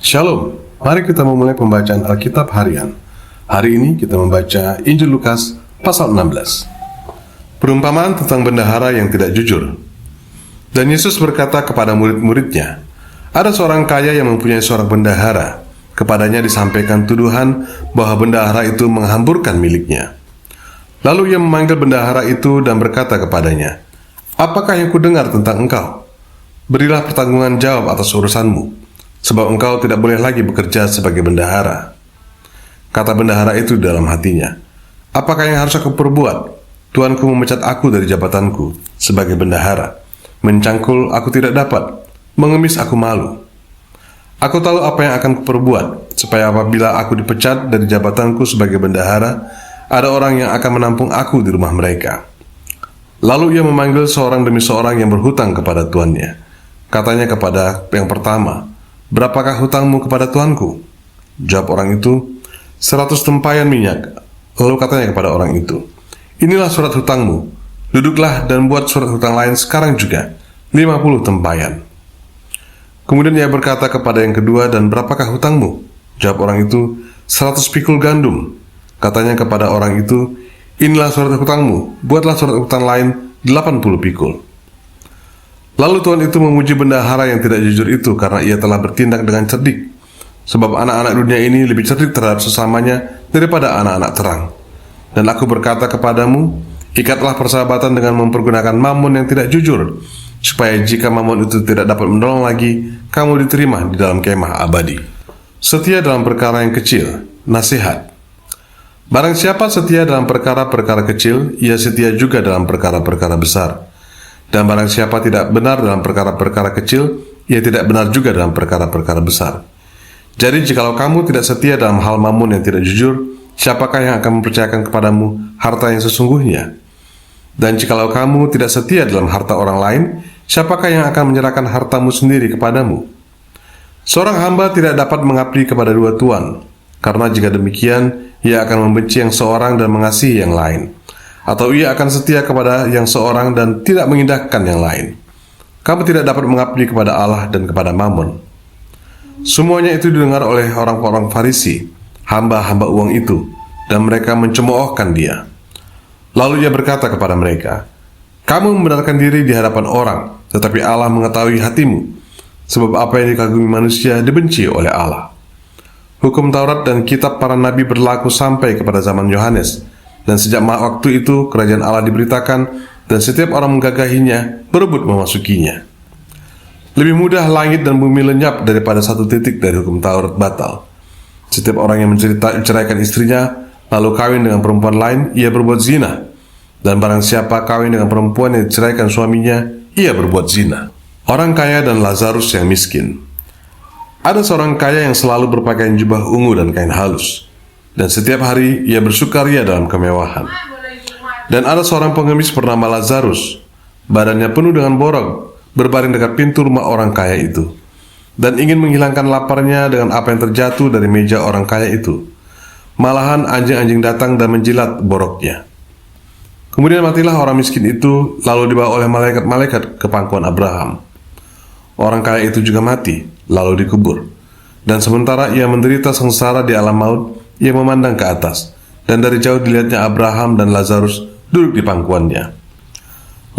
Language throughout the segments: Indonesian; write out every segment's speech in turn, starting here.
Shalom, mari kita memulai pembacaan Alkitab harian. Hari ini kita membaca Injil Lukas pasal 16. Perumpamaan tentang bendahara yang tidak jujur. Dan Yesus berkata kepada murid-muridnya, ada seorang kaya yang mempunyai seorang bendahara. Kepadanya disampaikan tuduhan bahwa bendahara itu menghamburkan miliknya. Lalu ia memanggil bendahara itu dan berkata kepadanya, apakah yang kudengar tentang engkau? Berilah pertanggungan jawab atas urusanmu, sebab engkau tidak boleh lagi bekerja sebagai bendahara. Kata bendahara itu dalam hatinya, apakah yang harus aku perbuat? Tuanku memecat aku dari jabatanku sebagai bendahara. Mencangkul aku tidak dapat, mengemis aku malu. Aku tahu apa yang akan kuperbuat, supaya apabila aku dipecat dari jabatanku sebagai bendahara, ada orang yang akan menampung aku di rumah mereka. Lalu ia memanggil seorang demi seorang yang berhutang kepada tuannya. Katanya kepada yang pertama, berapakah hutangmu kepada tuanku? Jawab orang itu, 100 tempayan minyak. Lalu katanya kepada orang itu, inilah surat hutangmu. Duduklah dan buat surat hutang lain sekarang juga, 50 tempayan. Kemudian ia berkata kepada yang kedua, dan berapakah hutangmu? Jawab orang itu, 100 pikul gandum. Katanya kepada orang itu, inilah surat hutangmu. Buatlah surat hutang lain 80 pikul. Lalu Tuhan itu memuji bendahara yang tidak jujur itu karena ia telah bertindak dengan cerdik. Sebab anak-anak dunia ini lebih cerdik terhadap sesamanya daripada anak-anak terang. Dan aku berkata kepadamu, ikatlah persahabatan dengan mempergunakan mamon yang tidak jujur, supaya jika mamon itu tidak dapat menolong lagi, kamu diterima di dalam kemah abadi. Setia dalam perkara yang kecil, nasihat. Barang siapa setia dalam perkara-perkara kecil, ia setia juga dalam perkara-perkara besar. Dan barang siapa tidak benar dalam perkara-perkara kecil, ia tidak benar juga dalam perkara-perkara besar. Jadi jikalau kamu tidak setia dalam hal mamon yang tidak jujur, siapakah yang akan mempercayakan kepadamu harta yang sesungguhnya? Dan jikalau kamu tidak setia dalam harta orang lain, siapakah yang akan menyerahkan hartamu sendiri kepadamu? Seorang hamba tidak dapat mengabdi kepada dua tuan, karena jika demikian, ia akan membenci yang seorang dan mengasihi yang lain. Atau ia akan setia kepada yang seorang dan tidak mengindahkan yang lain. Kamu tidak dapat mengabdi kepada Allah dan kepada mamon. Semuanya itu didengar oleh orang-orang Farisi, hamba-hamba uang itu, dan mereka mencemoohkan dia. Lalu ia berkata kepada mereka, kamu membenarkan diri di hadapan orang, tetapi Allah mengetahui hatimu, sebab apa yang dikagumi manusia dibenci oleh Allah. Hukum Taurat dan kitab para nabi berlaku sampai kepada zaman Yohanes. Dan sejak waktu itu kerajaan Allah diberitakan, dan setiap orang menggagahinya berebut memasukinya. Lebih mudah langit dan bumi lenyap daripada satu titik dari hukum Taurat batal. Setiap orang yang menceraikan istrinya lalu kawin dengan perempuan lain, ia berbuat zina. Dan barang siapa kawin dengan perempuan yang diceraikan suaminya, ia berbuat zina. Orang kaya dan Lazarus yang miskin. Ada seorang kaya yang selalu berpakaian jubah ungu dan kain halus, dan setiap hari ia bersukaria dalam kemewahan. Dan ada seorang pengemis bernama Lazarus, badannya penuh dengan borok, berbaring dekat pintu rumah orang kaya itu, dan ingin menghilangkan laparnya dengan apa yang terjatuh dari meja orang kaya itu. Malahan anjing-anjing datang dan menjilat boroknya. Kemudian matilah orang miskin itu, lalu dibawa oleh malaikat-malaikat ke pangkuan Abraham. Orang kaya itu juga mati, lalu dikubur. Dan sementara ia menderita sengsara di alam maut, ia memandang ke atas, dan dari jauh dilihatnya Abraham dan Lazarus duduk di pangkuannya.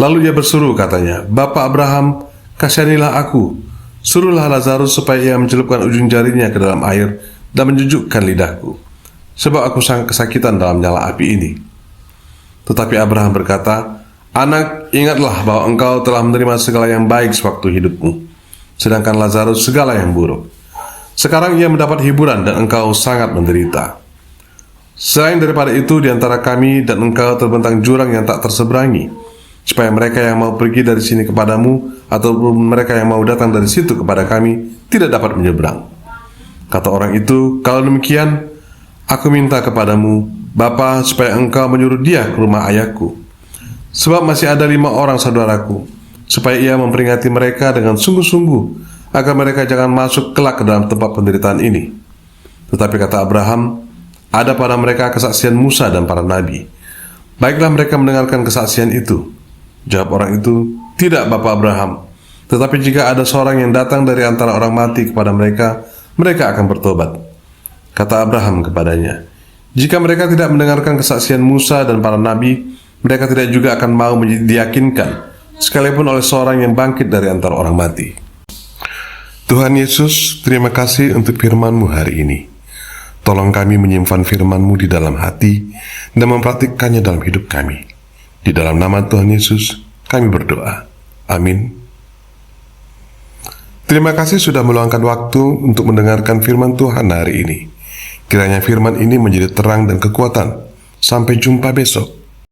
Lalu ia berseru katanya, Bapa Abraham, kasihanilah aku, suruhlah Lazarus supaya ia mencelupkan ujung jarinya ke dalam air dan menjujukkan lidahku, sebab aku sangat kesakitan dalam nyala api ini. Tetapi Abraham berkata, anak, ingatlah bahwa engkau telah menerima segala yang baik sewaktu hidupmu, sedangkan Lazarus segala yang buruk. Sekarang ia mendapat hiburan dan engkau sangat menderita. Selain daripada itu, di antara kami dan engkau terbentang jurang yang tak terseberangi, supaya mereka yang mau pergi dari sini kepadamu, ataupun mereka yang mau datang dari situ kepada kami, tidak dapat menyeberang. Kata orang itu, kalau demikian, aku minta kepadamu, Bapa, supaya engkau menyuruh dia ke rumah ayahku. Sebab masih ada 5 orang saudaraku, supaya ia memperingati mereka dengan sungguh-sungguh, agar mereka jangan masuk kelak ke dalam tempat penderitaan ini. Tetapi kata Abraham, ada pada mereka kesaksian Musa dan para nabi. Baiklah mereka mendengarkan kesaksian itu. Jawab orang itu, tidak Bapak Abraham. Tetapi jika ada seorang yang datang dari antara orang mati kepada mereka, mereka akan bertobat. Kata Abraham kepadanya, jika mereka tidak mendengarkan kesaksian Musa dan para nabi, mereka tidak juga akan mau diyakinkan, sekalipun oleh seorang yang bangkit dari antara orang mati. Tuhan Yesus, terima kasih untuk firman-Mu hari ini. Tolong kami menyimpan firman-Mu di dalam hati dan mempraktikkannya dalam hidup kami. Di dalam nama Tuhan Yesus, kami berdoa. Amin. Terima kasih sudah meluangkan waktu untuk mendengarkan firman Tuhan hari ini. Kiranya firman ini menjadi terang dan kekuatan. Sampai jumpa besok.